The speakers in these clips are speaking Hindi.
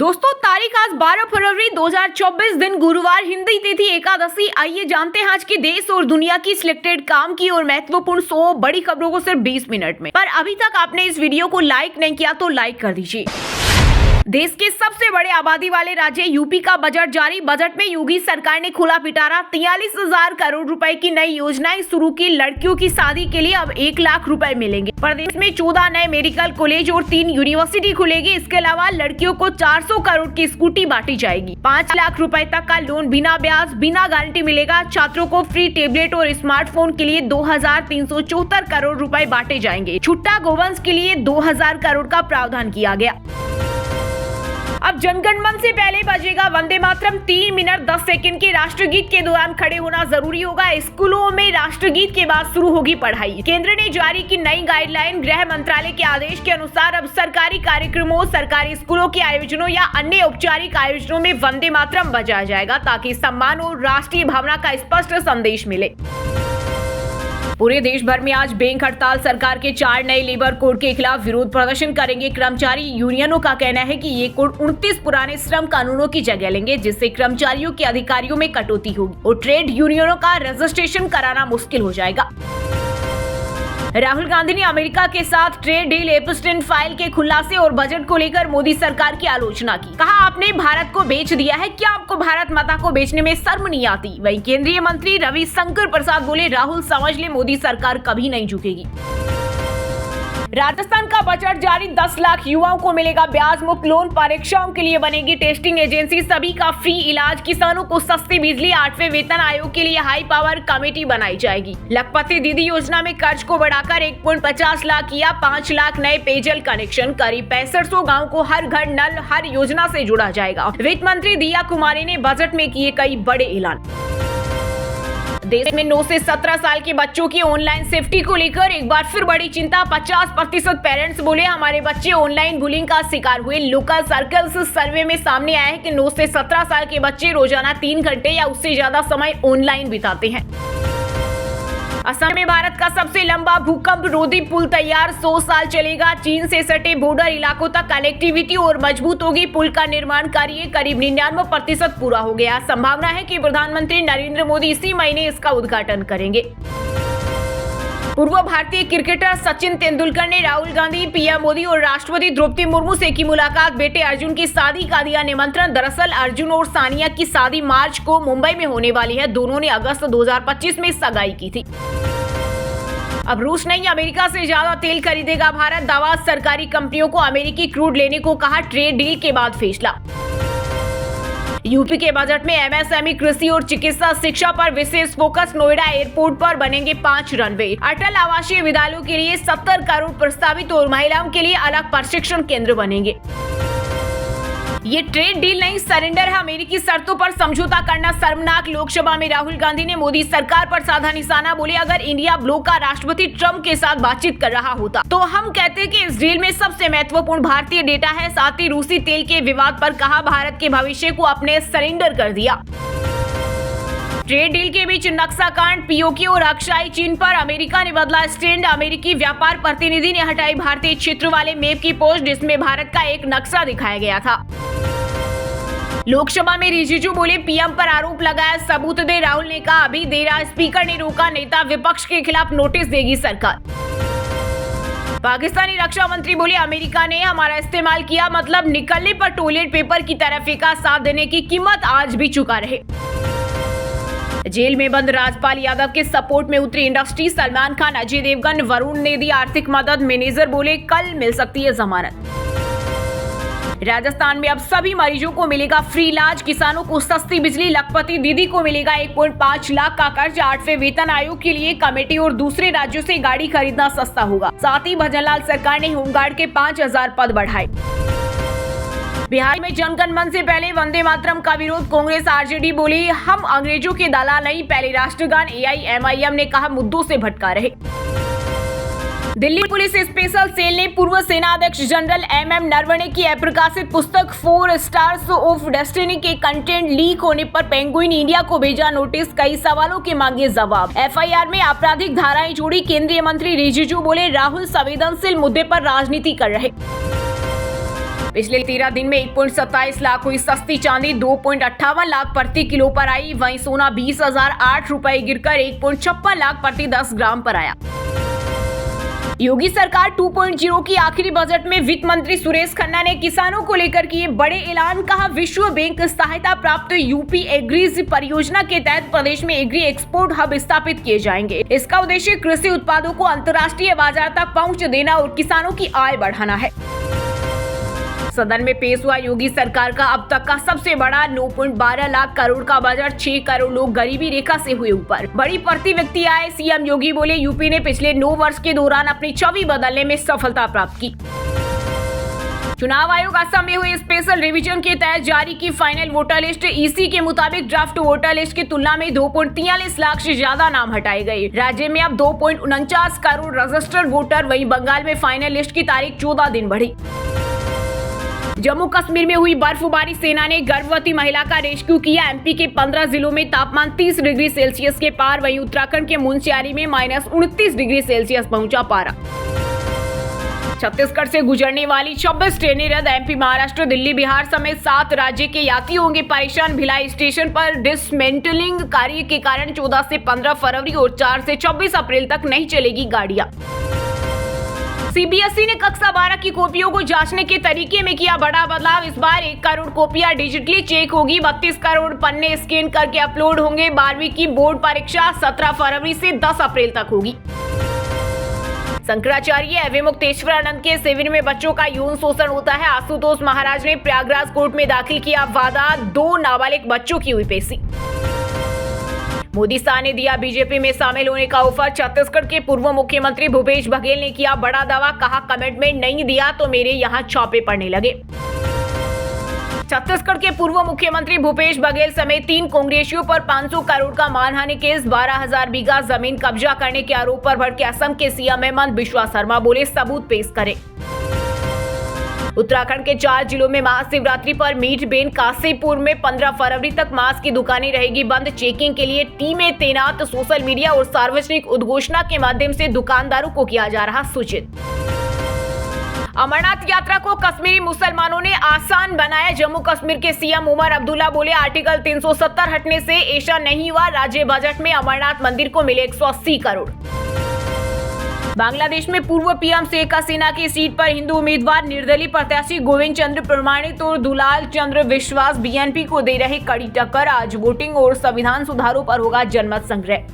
दोस्तों तारीख आज 12 फरवरी 2024 दिन गुरुवार, हिंदी तिथि एकादशी। आइए जानते हैं आज के देश और दुनिया की सिलेक्टेड काम की और महत्वपूर्ण 100 बड़ी खबरों को सिर्फ 20 मिनट में। पर अभी तक आपने इस वीडियो को लाइक नहीं किया तो लाइक कर दीजिए। देश के सबसे बड़े आबादी वाले राज्य यूपी का बजट जारी। बजट में योगी सरकार ने खुला पिटारा। 43,000 करोड़ रुपए की नई योजनाएं शुरू की। लड़कियों की शादी के लिए अब 1 लाख रुपए मिलेंगे। प्रदेश में 14 नए मेडिकल कॉलेज और 3 यूनिवर्सिटी खुलेगी। इसके अलावा लड़कियों को 400 करोड़ की स्कूटी बांटी जाएगी। 5 लाख रुपए तक का लोन बिना ब्याज बिना गारंटी मिलेगा। छात्रों को फ्री टेबलेट और स्मार्टफोन के लिए 2,374 करोड़ रुपए बांटे जाएंगे। छुट्टा गोवंश के लिए 2,000 करोड़ का प्रावधान किया गया। अब जनगण मन से पहले बजेगा वंदे मातरम। 3 मिनट 10 सेकंड के राष्ट्रगीत के दौरान खड़े होना जरूरी होगा। स्कूलों में राष्ट्रगीत के बाद शुरू होगी पढ़ाई। केंद्र ने जारी की नई गाइडलाइन। गृह मंत्रालय के आदेश के अनुसार अब सरकारी कार्यक्रमों, सरकारी स्कूलों के आयोजनों या अन्य औपचारिक आयोजनों में वंदे मातरम बजाया जाएगा, ताकि सम्मान और राष्ट्रीय भावना का स्पष्ट संदेश मिले। पूरे देश भर में आज बैंक हड़ताल। सरकार के 4 नए लेबर कोड के खिलाफ विरोध प्रदर्शन करेंगे कर्मचारी। यूनियनों का कहना है कि ये कोड 29 पुराने श्रम कानूनों की जगह लेंगे, जिससे कर्मचारियों के अधिकारियों में कटौती होगी और ट्रेड यूनियनों का रजिस्ट्रेशन कराना मुश्किल हो जाएगा। राहुल गांधी ने अमेरिका के साथ ट्रेड डील एपस्टीन फाइल के खुलासे और बजट को लेकर मोदी सरकार की आलोचना की। कहा, आपने भारत को बेच दिया है, क्या आपको भारत माता को बेचने में शर्म नहीं आती? वहीं केंद्रीय मंत्री रविशंकर प्रसाद बोले, राहुल समझ ले, मोदी सरकार कभी नहीं झुकेगी। राजस्थान का बजट जारी। 10 लाख युवाओं को मिलेगा ब्याज मुक्त लोन। परीक्षाओं के लिए बनेगी टेस्टिंग एजेंसी। सभी का फ्री इलाज। किसानों को सस्ती बिजली। 8वें वेतन आयोग के लिए हाई पावर कमेटी बनाई जाएगी। लखपति दीदी योजना में कर्ज को बढ़ाकर 1.50 लाख किया। 5 लाख नए पेयजल कनेक्शन। करीब 6500 गाँव को हर घर नल हर योजना से जोड़ा जाएगा। वित्त मंत्री दिया कुमारी ने बजट में किए कई बड़े ऐलान। देश में 9 से 17 साल के बच्चों की ऑनलाइन सेफ्टी को लेकर एक बार फिर बड़ी चिंता। 50% पेरेंट्स बोले, हमारे बच्चे ऑनलाइन बुलिंग का शिकार हुए। लोकल सर्कल्स सर्वे में सामने आया है कि 9 से 17 साल के बच्चे रोजाना 3 घंटे या उससे ज्यादा समय ऑनलाइन बिताते हैं। असम में भारत का सबसे लंबा भूकंप रोधी पुल तैयार। 100 साल चलेगा। चीन से सटे बॉर्डर इलाकों तक कनेक्टिविटी और मजबूत होगी। पुल का निर्माण कार्य करीब 99% पूरा हो गया। संभावना है कि प्रधानमंत्री नरेंद्र मोदी इसी महीने इसका उद्घाटन करेंगे। पूर्व भारतीय क्रिकेटर सचिन तेंदुलकर ने राहुल गांधी, पीएम मोदी और राष्ट्रपति द्रौपदी मुर्मू से की मुलाकात। बेटे अर्जुन की शादी का दिया निमंत्रण। दरअसल अर्जुन और सानिया की शादी मार्च को मुंबई में होने वाली है। दोनों ने अगस्त 2025 में सगाई की थी। अब रूस नहीं, अमेरिका से ज्यादा तेल खरीदेगा भारत। दावा, सरकारी कंपनियों को अमेरिकी क्रूड लेने को कहा। ट्रेड डील के बाद फैसला। यूपी के बजट में एमएसएमई, कृषि और चिकित्सा शिक्षा पर विशेष फोकस। नोएडा एयरपोर्ट पर बनेंगे 5 रनवे। अटल आवासीय विद्यालयों के लिए 70 करोड़ प्रस्तावित और महिलाओं के लिए अलग प्रशिक्षण केंद्र बनेंगे। ये ट्रेड डील नहीं, सरेंडर है। अमेरिकी शर्तों पर समझौता करना शर्मनाक। लोकसभा में राहुल गांधी ने मोदी सरकार पर साधा निशाना। बोले, अगर इंडिया ब्लॉक का राष्ट्रपति ट्रंप के साथ बातचीत कर रहा होता तो हम कहते कि इस डील में सबसे महत्वपूर्ण भारतीय डेटा है। साथ ही रूसी तेल के विवाद पर कहा, भारत के भविष्य को अपने सरेंडर कर दिया। ट्रेड डील के बीच नक्शा कांड। पीओके और अक्षय चीन पर अमेरिका ने बदला स्टैंड। अमेरिकी व्यापार प्रतिनिधि ने हटाई भारतीय क्षेत्र वाले मैप की पोस्ट, जिसमें भारत का एक नक्शा दिखाया गया था। लोकसभा में रिजिजू बोले, पीएम पर आरोप लगाया, सबूत दे। राहुल ने कहा, अभी दे रहा। स्पीकर ने रोका। नेता विपक्ष के खिलाफ नोटिस देगी सरकार। पाकिस्तानी रक्षा मंत्री बोले, अमेरिका ने हमारा इस्तेमाल किया, मतलब निकलने पर टॉयलेट पेपर की तरह फेंका। साथ देने की कीमत आज भी चुका रहे। जेल में बंद राजपाल यादव के सपोर्ट में उतरी इंडस्ट्री। सलमान खान, अजय देवगन, वरुण ने दी आर्थिक मदद। मैनेजर बोले, कल मिल सकती है जमानत। राजस्थान में अब सभी मरीजों को मिलेगा फ्री इलाज। किसानों को सस्ती बिजली। लखपति दीदी को मिलेगा 1.5 लाख का कर्ज। 8वें वेतन आयोग के लिए कमेटी और दूसरे राज्यों से गाड़ी खरीदना सस्ता होगा। साथ ही भजनलाल सरकार ने होमगार्ड के 5,000 पद बढ़ाए। बिहार में जनगण मन से पहले वंदे मातरम का विरोध। कांग्रेस आरजेडी बोली, हम अंग्रेजों के दलाल नहीं। पहले राष्ट्रगान। एआईएमआईएम ने कहा, मुद्दों से भटका रहे। दिल्ली पुलिस स्पेशल सेल ने पूर्व सेनाध्यक्ष जनरल एमएम नरवणे की अप्रकाशित पुस्तक 4 स्टार्स ऑफ डेस्टिनी के कंटेंट लीक होने पर पेंगुइन इंडिया को भेजा नोटिस। कई सवालों के मांगे जवाब। एफआईआर में आपराधिक धाराएं जोड़ी। केंद्रीय मंत्री रिजिजू बोले, राहुल संवेदनशील मुद्दे पर राजनीति कर रहे। पिछले 13 दिन में 1.27 लाख हुई सस्ती चांदी 2.58 लाख प्रति किलो पर आई। वहीं सोना 20,008 रुपए गिरकर 1.56 लाख प्रति 10 ग्राम पर आया। योगी सरकार 2.0 की आखिरी बजट में वित्त मंत्री सुरेश खन्ना ने किसानों को लेकर किए बड़े ऐलान। कहा, विश्व बैंक सहायता प्राप्त यूपी एग्रीज परियोजना के तहत प्रदेश में एग्री एक्सपोर्ट हब स्थापित किए जाएंगे। इसका उद्देश्य कृषि उत्पादों को अंतर्राष्ट्रीय बाजार तक पहुंच देना और किसानों की आय बढ़ाना है। सदन में पेश हुआ योगी सरकार का अब तक का सबसे बड़ा 9.12 लाख करोड़ का बजट। 6 करोड़ लोग गरीबी रेखा से हुए ऊपर, बड़ी प्रति व्यक्ति आय। सीएम योगी बोले, यूपी ने पिछले 9 वर्ष के दौरान अपनी छवि बदलने में सफलता प्राप्त की। चुनाव आयोग असम में हुए स्पेशल रिवीजन के तहत जारी की फाइनल वोटर लिस्ट। ईसी के मुताबिक ड्राफ्ट वोटर लिस्ट की तुलना में 2.43 लाख से ज्यादा नाम हटाए गए। राज्य में अब 2.49 करोड़ रजिस्टर्ड वोटर। वहीं बंगाल में फाइनल लिस्ट की तारीख 14 दिन बढ़ी। जम्मू कश्मीर में हुई बर्फबारी, सेना ने गर्भवती महिला का रेस्क्यू किया। एमपी के 15 जिलों में तापमान 30 डिग्री सेल्सियस के पार। वहीं उत्तराखंड के मुनस्यारी में -29 डिग्री सेल्सियस पहुंचा पारा। छत्तीसगढ़ से गुजरने वाली 26 ट्रेनें रद्द। एमपी, महाराष्ट्र, दिल्ली, बिहार समेत 7 राज्य के यात्री होंगे परेशान। भिलाई स्टेशन पर डिसमेंटलिंग कार्य के कारण 14 से 15 फरवरी और 4 से 26 अप्रैल तक नहीं चलेगी गाड़ियां। सीबीएसई ने कक्षा 12 की कॉपियों को जांचने के तरीके में किया बड़ा बदलाव। इस बार 1 करोड़ कॉपियां डिजिटली चेक होगी। 32 करोड़ पन्ने स्कैन करके अपलोड होंगे। 12वीं की बोर्ड परीक्षा 17 फरवरी से 10 अप्रैल तक होगी। शंकराचार्य एवं मुक्तेश्वरानंद के शिविर में बच्चों का यौन शोषण होता है। आशुतोष महाराज ने प्रयागराज कोर्ट में दाखिल किया वादा। 2 नाबालिग बच्चों की हुई पेशी। मोदी शाह ने दिया बीजेपी में शामिल होने का ऑफर। छत्तीसगढ़ के पूर्व मुख्यमंत्री भूपेश बघेल ने किया बड़ा दावा। कहा, कमिटमेंट नहीं दिया तो मेरे यहां छापे पड़ने लगे। छत्तीसगढ़ के पूर्व मुख्यमंत्री भूपेश बघेल समेत 3 कांग्रेसियों पर 500 करोड़ का मानहानि केस। 12,000 बीघा जमीन कब्जा करने के आरोप पर भड़के असम के सीएम हेमंत बिस्वा शर्मा बोले, सबूत पेश करें। उत्तराखंड के 4 जिलों में महाशिवरात्रि पर मीट बेन। काशीपुर में 15 फरवरी तक मांस की दुकानें रहेगी बंद। चेकिंग के लिए टीमें तैनात। सोशल मीडिया और सार्वजनिक उद्घोषणा के माध्यम से दुकानदारों को किया जा रहा सूचित। अमरनाथ यात्रा को कश्मीरी मुसलमानों ने आसान बनाया। जम्मू कश्मीर के सीएम उमर अब्दुल्ला बोले, आर्टिकल 370 हटने से ऐसा नहीं हुआ। राज्य बजट में अमरनाथ मंदिर को मिले 180 करोड़। बांग्लादेश में पूर्व पीएम शेख हसीना की सीट पर हिंदू उम्मीदवार निर्दलीय प्रत्याशी गोविंद चंद्र प्रमाणित और दुलाल चंद्र विश्वास बीएनपी को दे रहे कड़ी टक्कर। आज वोटिंग और संविधान सुधारों पर होगा जनमत संग्रह।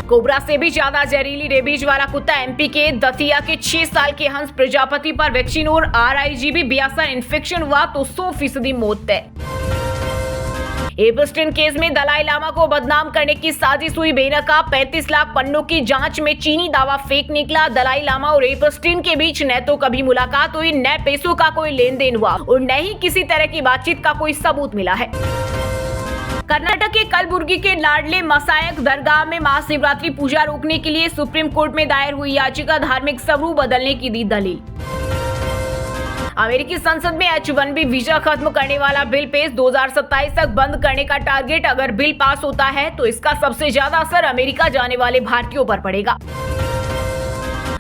कोबरा से भी ज्यादा जहरीली रेबीज वाला कुत्ता। एमपी के दतिया के 6 साल के हंस प्रजापति पर वैक्सीन और RIGB ब्यासा इन्फेक्शन हुआ तो 100% मौत तय। एपस्टीन केस में दलाई लामा को बदनाम करने की साजिश हुई बेनकाब। 35 लाख पन्नों की जांच में चीनी दावा फेक निकला। दलाई लामा और एपस्टीन के बीच न तो कभी मुलाकात हुई, न पैसों का कोई लेन देन हुआ और न ही किसी तरह की बातचीत का कोई सबूत मिला है। कर्नाटक के कलबुर्गी के लाडले मसायक दरगाह में महाशिवरात्रि पूजा रोकने के लिए सुप्रीम कोर्ट में दायर हुई याचिका। धार्मिक स्वरूप बदलने की दी दलील। अमेरिकी संसद में H-1B वीजा खत्म करने वाला बिल पेश। 2027 तक बंद करने का टारगेट। अगर बिल पास होता है तो इसका सबसे ज्यादा असर अमेरिका जाने वाले भारतीयों पर पड़ेगा।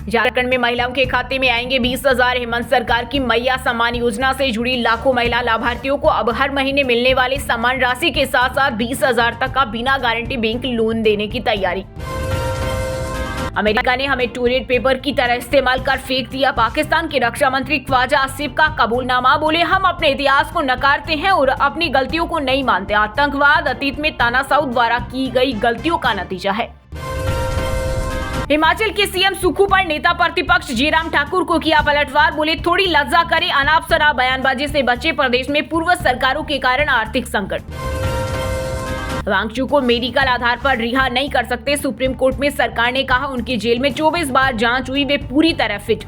झारखंड में महिलाओं के खाते में आएंगे 20,000। हेमंत सरकार की मैया सम्मान योजना से जुड़ी लाखों महिला लाभार्थियों को अब हर महीने मिलने वाली सम्मान राशि के साथ साथ 20,000 तक का बिना गारंटी बैंक लोन देने की तैयारी। अमेरिका ने हमें टॉयलेट पेपर की तरह इस्तेमाल कर फेंक दिया। पाकिस्तान के रक्षा मंत्री ख्वाजा आसिफ का कबूलनामा। बोले, हम अपने इतिहास को नकारते हैं और अपनी गलतियों को नहीं मानते। आतंकवाद अतीत में तानाशाह द्वारा की गई गलतियों का नतीजा है। हिमाचल के सीएम सुक्खू पर नेता प्रतिपक्ष जयराम ठाकुर को किया पलटवार। बोले, थोड़ी लज्जा करे, अनाप शनाप बयानबाजी से बचे। प्रदेश में पूर्व सरकारों के कारण आर्थिक संकट। वांगचू को मेडिकल आधार पर रिहा नहीं कर सकते। सुप्रीम कोर्ट में सरकार ने कहा, उनकी जेल में 24 बार जांच हुई, वे पूरी तरह फिट।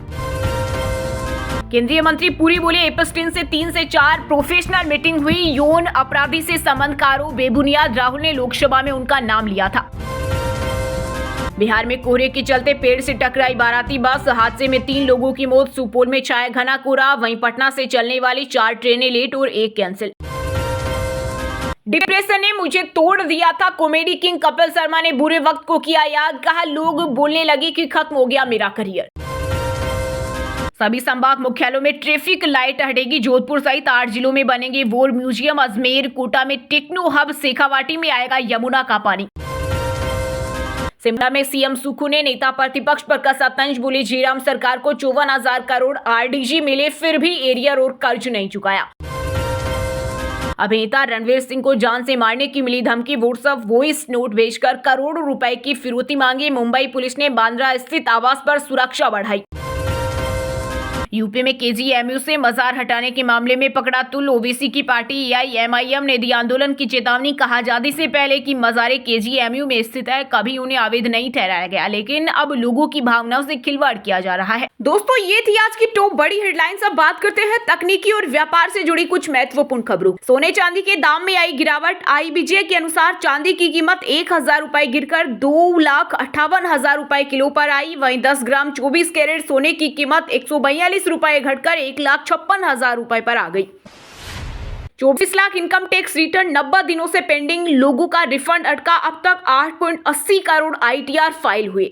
केंद्रीय मंत्री पुरी बोले, एपस्टीन से 3 से 4 प्रोफेशनल मीटिंग हुई। यौन अपराधी से संबंध का आरोप बेबुनियाद। राहुल ने लोकसभा में उनका नाम लिया था। बिहार में कोहरे के चलते पेड़ से टकराई बाराती बस। हादसे में 3 लोगों की मौत। सुपौल में छाया घना कोहरा। वहीं पटना से चलने वाली 4 ट्रेनें लेट और 1 कैंसिल। डिप्रेशन ने मुझे तोड़ दिया था। कॉमेडी किंग कपिल शर्मा ने बुरे वक्त को किया याद। कहा, लोग बोलने लगे कि खत्म हो गया मेरा करियर। सभी संभाग मुख्यालयों में ट्रैफिक लाइट हटेगी। जोधपुर सहित 8 जिलों में बनेंगे वॉर म्यूजियम। अजमेर, कोटा में टेक्नो हब, शेखावाटी में आएगा यमुना का पानी। शिमला में सीएम सुक्खू ने नेता प्रतिपक्ष पर कसा तंज, बोले जयराम सरकार को 54,000 करोड़ आरडीजी मिले फिर भी एरियर और कर्ज नहीं चुकाया। अभिनेता रणवीर सिंह को जान से मारने की मिली धमकी, व्हाट्सएप वॉइस नोट भेजकर करोड़ों रुपए की फिरौती मांगी। मुंबई पुलिस ने बांद्रा स्थित आवास पर सुरक्षा बढ़ाई। यूपी में केजीएमयू से मजार हटाने के मामले में पकड़ा तुल। ओबीसी की पार्टी एआईएमआईएम ने दी आंदोलन की चेतावनी, कहा आजादी से पहले की मजारें केजीएमयू में स्थित है, कभी उन्हें अवैध नहीं ठहराया गया, लेकिन अब लोगों की भावनाओं से खिलवाड़ किया जा रहा है। दोस्तों, ये थी आज की टॉप बड़ी हेडलाइंस। अब बात करते हैं तकनीकी और व्यापार से जुड़ी कुछ महत्वपूर्ण खबरों। सोने चांदी के दाम में आई गिरावट। आईबीजे के अनुसार चांदी की कीमत 1,000 रुपए गिरकर 2,58,000 रुपए किलो पर आई। वहीं 10 ग्राम 24 कैरेट सोने की कीमत 142 रुपए घटकर 1,56,000 रुपए पर आ गई। 24 लाख इनकम टैक्स रिटर्न 90 दिनों से पेंडिंग, लोगों का रिफंड अटका। अब तक 8.80 करोड़ आईटीआर फाइल हुए।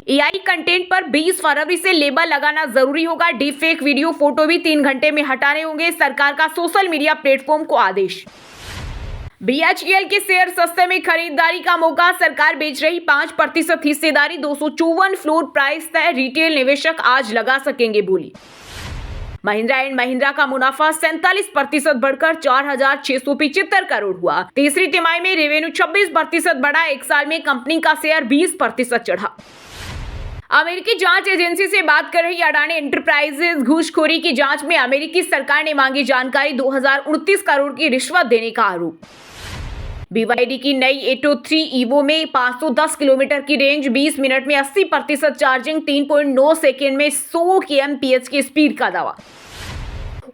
एआई कंटेंट पर 20 फरवरी से लेबल लगाना जरूरी होगा। डीप फेक वीडियो फोटो भी 3 घंटे में हटाने होंगे। सरकार का सोशल मीडिया प्लेटफॉर्म को आदेश। बीएचईएल के शेयर सस्ते में खरीदारी का मौका, सरकार बेच रही 5% हिस्सेदारी। 254 फ्लोर प्राइस तय, रिटेल निवेशक आज लगा सकेंगे बोली। महिंद्रा एंड महिंद्रा का मुनाफा 47% बढ़कर 4,675 करोड़ हुआ। तीसरी तिमाही में रेवेन्यू 26% बढ़ा। एक साल में कंपनी का शेयर 20% चढ़ा। अमेरिकी जांच एजेंसी से बात कर रही अडानी एंटरप्राइजेज, घूसखोरी की जांच में अमेरिकी सरकार ने मांगी जानकारी। 2029 करोड़ की रिश्वत देने का आरोप। BYD की नई 803 ईवो में 510 किलोमीटर की रेंज, 20 मिनट में 80% चार्जिंग, 3.9 सेकेंड में 100 kmph की स्पीड का दावा।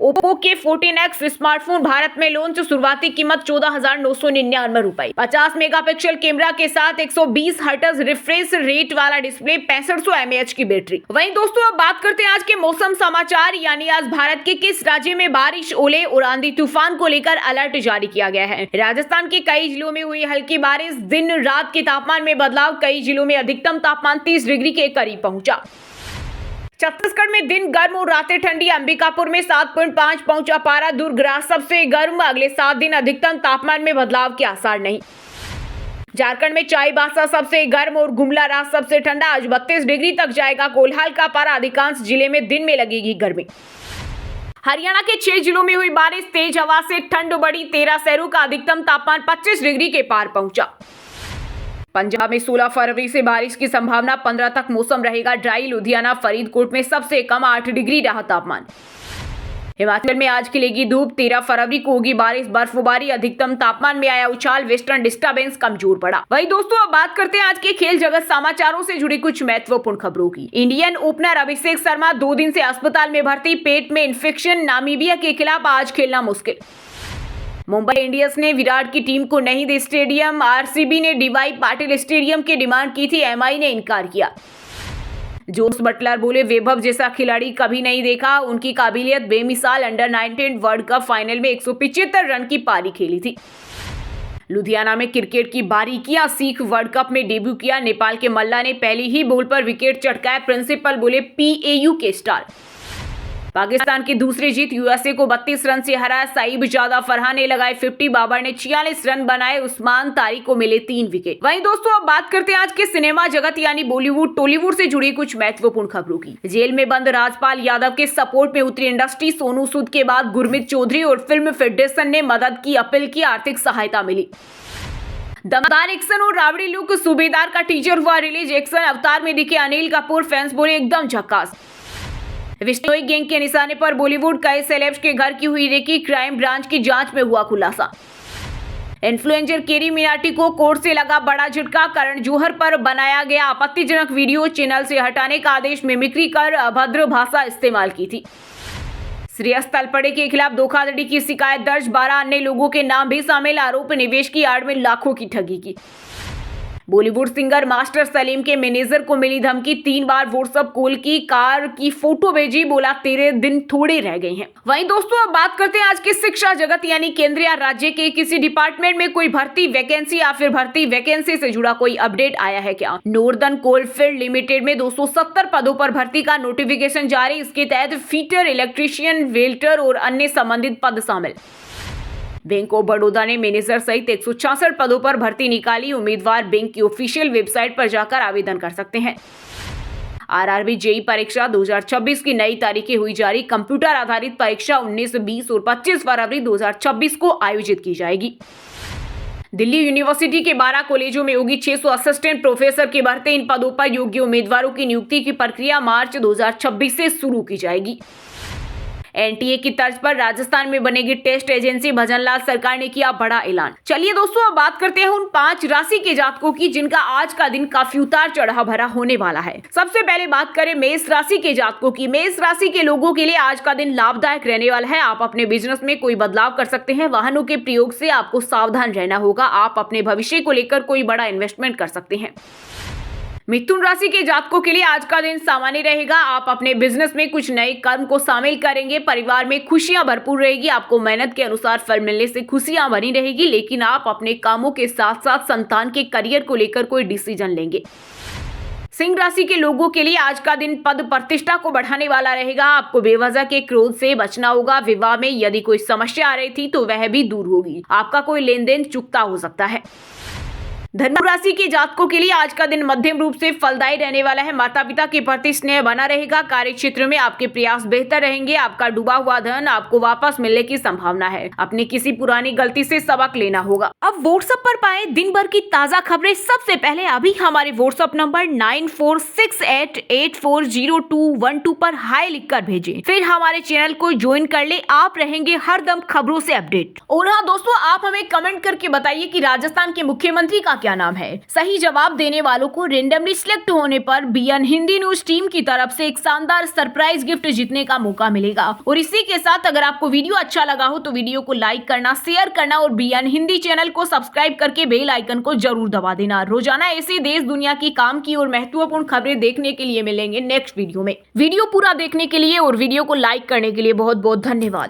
ओप्पो के 14X स्मार्टफोन भारत में लॉन्च, शुरुआती कीमत 14,999 रुपए। 50 मेगापिक्सल कैमरा के साथ 120 हर्ट्ज रिफ्रेश रेट वाला डिस्प्ले, 6500 mAh की बैटरी। वहीं दोस्तों, अब बात करते हैं आज के मौसम समाचार, यानी आज भारत के किस राज्य में बारिश, ओले और आंधी तूफान को लेकर अलर्ट जारी किया गया है। राजस्थान के कई जिलों में हुई हल्की बारिश, दिन रात के तापमान में बदलाव, कई जिलों में अधिकतम तापमान 30 डिग्री के करीब पहुंचा। छत्तीसगढ़ में दिन गर्म और रातें ठंडी, अंबिकापुर में 7.5 पहुंचा पारा, दुर्ग रात सबसे गर्म, अगले 7 दिन अधिकतम तापमान में बदलाव के आसार नहीं। झारखंड में चाईबासा सबसे गर्म और गुमला रात सबसे ठंडा, आज 32 डिग्री तक जाएगा कोल्हाल का पारा, अधिकांश जिले में दिन में लगेगी गर्मी। हरियाणा के 6 जिलों में हुई बारिश, तेज हवा से ठंड बढ़ी, 13 शहरों का अधिकतम तापमान 25 डिग्री के पार पहुंचा। पंजाब में 16 फरवरी से बारिश की संभावना, 15 तक मौसम रहेगा ड्राई। लुधियाना, फरीदकोट में सबसे कम 8 डिग्री रहा तापमान। हिमाचल में आज खिलेगी धूप, 13 फरवरी को होगी बारिश, बर्फबारी, अधिकतम तापमान में आया उछाल, वेस्टर्न डिस्टर्बेंस कमजोर पड़ा। वहीं दोस्तों, अब बात करते हैं आज के खेल जगत समाचारों से जुड़ी कुछ महत्वपूर्ण खबरों की। इंडियन ओपनर अभिषेक शर्मा 2 दिन से अस्पताल में भर्ती, पेट में इन्फेक्शन, नामीबिया के खिलाफ आज खेलना मुश्किल। मुंबई इंडियंस ने विराट की टीम को नहीं दी स्टेडियम, आरसीबी ने डीवाई पाटिल स्टेडियम की डिमांड की थी, एमआई ने इनकार किया। जोस बटलर बोले वैभव जैसा खिलाड़ी कभी नहीं देखा, उनकी काबिलियत बेमिसाल, अंडर 19 वर्ल्ड कप फाइनल में 175 रन की पारी खेली थी। लुधियाना में क्रिकेट की बारीकियां सीख, वर्ल्ड कप में डेब्यू किया, नेपाल के मल्ला ने पहली ही बॉल पर विकेट चटकाया, प्रिंसिपल बोले पीएयू के स्टार। पाकिस्तान की दूसरी जीत, यूएसए को 32 रन से हराया, साइब जादा फरहान ने लगाए 50, बाबर ने 46 रन बनाए, उस्मान तारिक को मिले 3 विकेट। वहीं दोस्तों, अब बात करते हैं आज के सिनेमा जगत यानी बॉलीवुड टॉलीवुड से जुड़ी कुछ महत्वपूर्ण खबरों की। जेल में बंद राजपाल यादव के सपोर्ट में उतरी इंडस्ट्री, सोनू सूद के बाद गुरमीत चौधरी और फिल्म फेडरेशन ने मदद की अपील की, आर्थिक सहायता मिली। दमदार एक्शन और रावड़ी लुक, सूबेदार का टीजर हुआ रिलीज, एक्शन अवतार में दिखे अनिल कपूर, फैंस बोले एकदम झक्कास। विश्नोई गैंग के निशाने पर बॉलीवुड कई सेलेब्स के घर की हुई रेकी, क्राइम ब्रांच की जांच में हुआ खुलासा। इन्फ्लुएंसर केरी मिनाटी को कोर्ट से लगा बड़ा झटका, करण जौहर पर बनाया गया आपत्तिजनक वीडियो, चैनल से हटाने का आदेश, मिमिक्री कर अभद्र भाषा इस्तेमाल की थी। श्रेयस तलपड़े के खिलाफ धोखाधड़ी की शिकायत दर्ज, 12 अन्य लोगों के नाम भी शामिल, आरोप निवेश की आड़ में लाखों की ठगी की। बॉलीवुड सिंगर मास्टर सलीम के मैनेजर को मिली धमकी, 3 बार व्हाट्सएप कॉल की, कार की फोटो भेजी, बोला तेरे दिन थोड़े रह गए हैं। वहीं दोस्तों अब बात करते हैं आज के शिक्षा जगत यानी केंद्र या राज्य के किसी डिपार्टमेंट में कोई भर्ती वैकेंसी या फिर भर्ती वैकेंसी से जुड़ा कोई अपडेट आया है क्या। नॉर्दर्न कोलफील्ड लिमिटेड में 270 पदों पर भर्ती का नोटिफिकेशन जारी। इसके तहत फीटर, इलेक्ट्रीशियन, वेल्डर और अन्य संबंधित पद शामिल। बैंक ऑफ बड़ौदा ने मैनेजर सहित 166 पदों पर भर्ती निकाली। उम्मीदवार बैंक की ऑफिशियल वेबसाइट पर जाकर आवेदन कर सकते हैं। आरआरबी जेई परीक्षा 2026 की नई तारीखें हुई जारी। कंप्यूटर आधारित परीक्षा 19, 20 और 25 फरवरी 2026 को आयोजित की जाएगी। दिल्ली यूनिवर्सिटी के 12 कॉलेजों में होगी 600 असिस्टेंट प्रोफेसर की भर्ती। इन पदों पर योग्य उम्मीदवारों की नियुक्ति की प्रक्रिया मार्च 2026 से शुरू की जाएगी। एनटीए की तर्ज पर राजस्थान में बनेगी टेस्ट एजेंसी। भजनलाल सरकार ने किया बड़ा ऐलान। चलिए दोस्तों अब बात करते हैं उन 5 राशि के जातकों की जिनका आज का दिन काफी उतार चढ़ाव भरा होने वाला है। सबसे पहले बात करें मेष राशि के जातकों की। मेष राशि के लोगों के लिए आज का दिन लाभदायक रहने वाला है। आप अपने बिजनेस में कोई बदलाव कर सकते हैं। वाहनों के प्रयोग से आपको सावधान रहना होगा। आप अपने भविष्य को लेकर कोई बड़ा इन्वेस्टमेंट कर सकते हैं। मिथुन राशि के जातकों के लिए आज का दिन सामान्य रहेगा। आप अपने बिजनेस में कुछ नए कर्म को शामिल करेंगे। परिवार में खुशियां भरपूर रहेगी। आपको मेहनत के अनुसार फल मिलने से खुशियां बनी रहेगी, लेकिन आप अपने कामों के साथ साथ संतान के करियर को लेकर कोई डिसीजन लेंगे। सिंह राशि के लोगों के लिए आज का दिन पद प्रतिष्ठा को बढ़ाने वाला रहेगा। आपको बेवजह के क्रोध से बचना होगा। विवाह में यदि कोई समस्या आ रही थी तो वह भी दूर होगी। आपका कोई लेन देन चुकता हो सकता है। धनु राशि के जातकों के लिए आज का दिन मध्यम रूप से फलदायी रहने वाला है। माता पिता के प्रति स्नेह बना रहेगा। कार्य क्षेत्र में आपके प्रयास बेहतर रहेंगे। आपका डूबा हुआ धन आपको वापस मिलने की संभावना है। अपनी किसी पुरानी गलती से सबक लेना होगा। अब व्हाट्सएप पर पाए दिन भर की ताजा खबरें सबसे पहले अभी हमारे व्हाट्सएप नंबर 9468840212 पर हाई लिखकर भेजें। फिर हमारे चैनल को ज्वाइन कर ले। आप रहेंगे हरदम खबरों से अपडेट। और हाँ दोस्तों, आप हमें कमेंट करके बताइए कि राजस्थान के मुख्यमंत्री का क्या नाम है। सही जवाब देने वालों को रेंडमली सिलेक्ट होने पर बीएन हिंदी न्यूज टीम की तरफ से एक शानदार सरप्राइज गिफ्ट जीतने का मौका मिलेगा। और इसी के साथ अगर आपको वीडियो अच्छा लगा हो तो वीडियो को लाइक करना, शेयर करना और बीएन हिंदी चैनल को सब्सक्राइब करके बेल आइकन को जरूर दबा देना। रोजाना ऐसी देश दुनिया की काम की और महत्वपूर्ण खबरें देखने के लिए मिलेंगे नेक्स्ट वीडियो में। वीडियो पूरा देखने के लिए और वीडियो को लाइक करने के लिए बहुत बहुत धन्यवाद।